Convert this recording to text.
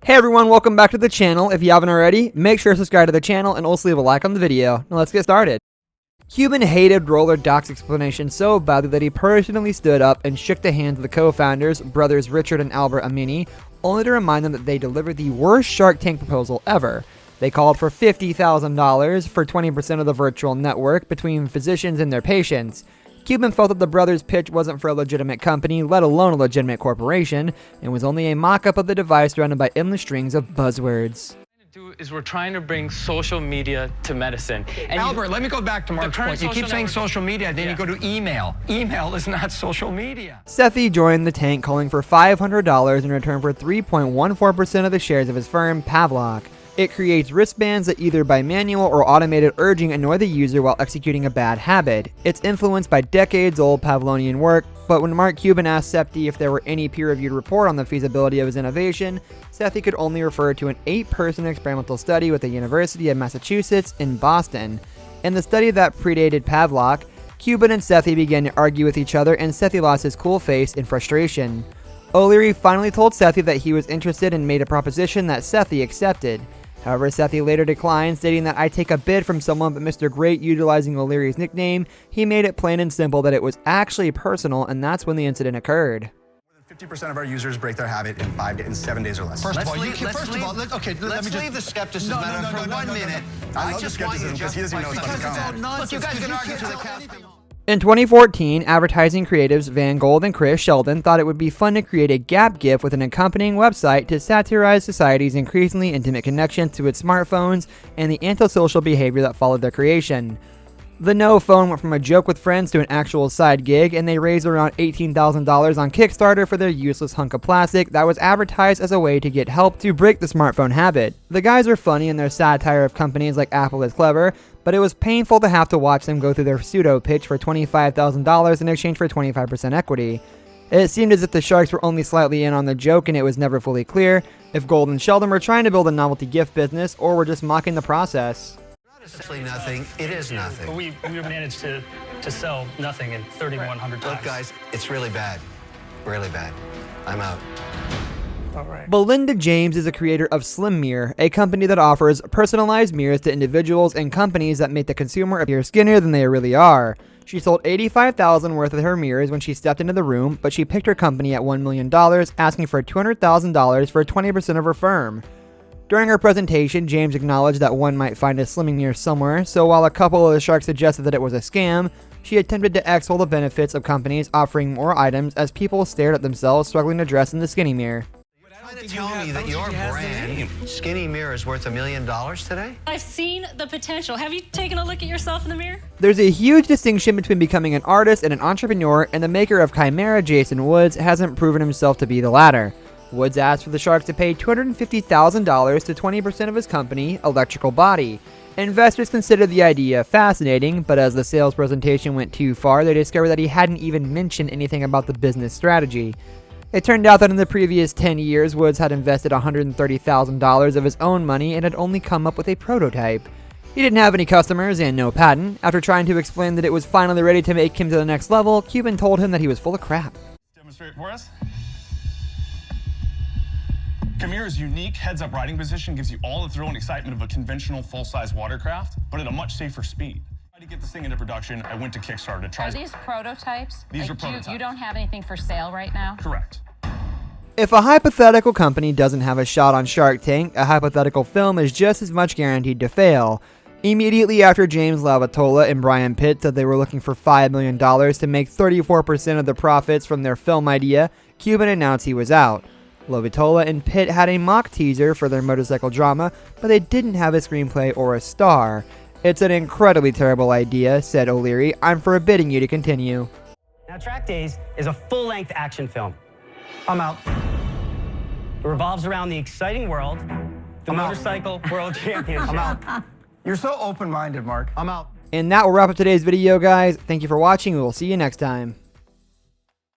Hey everyone, welcome back to the channel. If you haven't already, make sure to subscribe to the channel and also leave a like on the video. Now let's get started. Cuban hated Roller Doc's explanation so badly that he personally stood up and shook the hands of the co-founders, brothers Richard and Albert Amini, only to remind them that they delivered the worst Shark Tank proposal ever. They called for $50,000 for 20% of the virtual network between physicians and their patients. Cuban felt that the brothers' pitch wasn't for a legitimate company, let alone a legitimate corporation, and was only a mock-up of the device surrounded by endless strings of buzzwords. We're trying to bring social media to medicine. And Albert, let me go back to Mark's point. You keep saying social media, then you go to email. Email is not social media. Sethi joined the tank calling for $500 in return for 3.14% of the shares of his firm, Pavlok. It creates wristbands that either by manual or automated urging annoy the user while executing a bad habit. It's influenced by decades-old Pavlovian work, but when Mark Cuban asked Sethi if there were any peer-reviewed report on the feasibility of his innovation, Sethi could only refer to an 8-person experimental study with the University of Massachusetts in Boston. In the study that predated Pavlok, Cuban and Sethi began to argue with each other, and Sethi lost his cool face in frustration. O'Leary finally told Sethi that he was interested and made a proposition that Sethi accepted. However, Sethi later declined, stating that I take a bid from someone but Mr. Great, utilizing O'Leary's nickname. He made it plain and simple that it was actually personal, and that's when the incident occurred. More than 50% of our users break their habit in 5 to 7 days or less. Let's leave the skepticism for 1 minute. I love the skepticism because he doesn't even know it's going to come. Look, you guys can argue to the casting. In 2014, advertising creatives Van Gold and Chris Sheldon thought it would be fun to create a Gap GIF with an accompanying website to satirize society's increasingly intimate connection to its smartphones and the antisocial behavior that followed their creation. The No Phone went from a joke with friends to an actual side gig, and they raised around $18,000 on Kickstarter for their useless hunk of plastic that was advertised as a way to get help to break the smartphone habit. The guys are funny in their satire of companies like Apple is clever, but it was painful to have to watch them go through their pseudo pitch for $25,000 in exchange for 25% equity. It seemed as if the sharks were only slightly in on the joke, and it was never fully clear if Gold and Sheldon were trying to build a novelty gift business or were just mocking the process. Essentially nothing. It is nothing. But we managed to sell nothing in 3,100 times. Look, guys, it's really bad. Really bad. I'm out. All right. Belinda James is a creator of Slim Mirror, a company that offers personalized mirrors to individuals and companies that make the consumer appear skinnier than they really are. She sold $85,000 worth of her mirrors when she stepped into the room, but she picked her company at $1 million, asking for $200,000 for 20% of her firm. During her presentation, James acknowledged that one might find a slimming mirror somewhere, so while a couple of the sharks suggested that it was a scam, she attempted to extol the benefits of companies offering more items as people stared at themselves struggling to dress in the skinny mirror. Trying to tell me that your brand, Skinny Mirror, is worth $1 million today? I've seen the potential. Have you taken a look at yourself in the mirror? There's a huge distinction between becoming an artist and an entrepreneur, and the maker of Chimera, Jason Woods, hasn't proven himself to be the latter. Woods asked for the sharks to pay $250,000 to 20% of his company, Electrical Body. Investors considered the idea fascinating, but as the sales presentation went too far, they discovered that he hadn't even mentioned anything about the business strategy. It turned out that in the previous 10 years, Woods had invested $130,000 of his own money and had only come up with a prototype. He didn't have any customers and no patent. After trying to explain that it was finally ready to make him to the next level, Cuban told him that he was full of crap. Demonstrate for us. Chimera's unique heads-up riding position gives you all the thrill and excitement of a conventional full-size watercraft, but at a much safer speed. To get this thing into production, I went to Kickstarter to try. Are these prototypes? These are prototypes. You don't have anything for sale right now? Correct. If a hypothetical company doesn't have a shot on Shark Tank, a hypothetical film is just as much guaranteed to fail. Immediately after James Lavatola and Brian Pitt said they were looking for $5 million to make 34% of the profits from their film idea, Cuban announced he was out. Lavatola and Pitt had a mock teaser for their motorcycle drama, but they didn't have a screenplay or a star. It's an incredibly terrible idea, said O'Leary. I'm forbidding you to continue. Now, Track Days is a full-length action film. I'm out. It revolves around the exciting world, the motorcycle world championship. I'm out. You're so open-minded, Mark. I'm out. And that will wrap up today's video, guys. Thank you for watching. We will see you next time.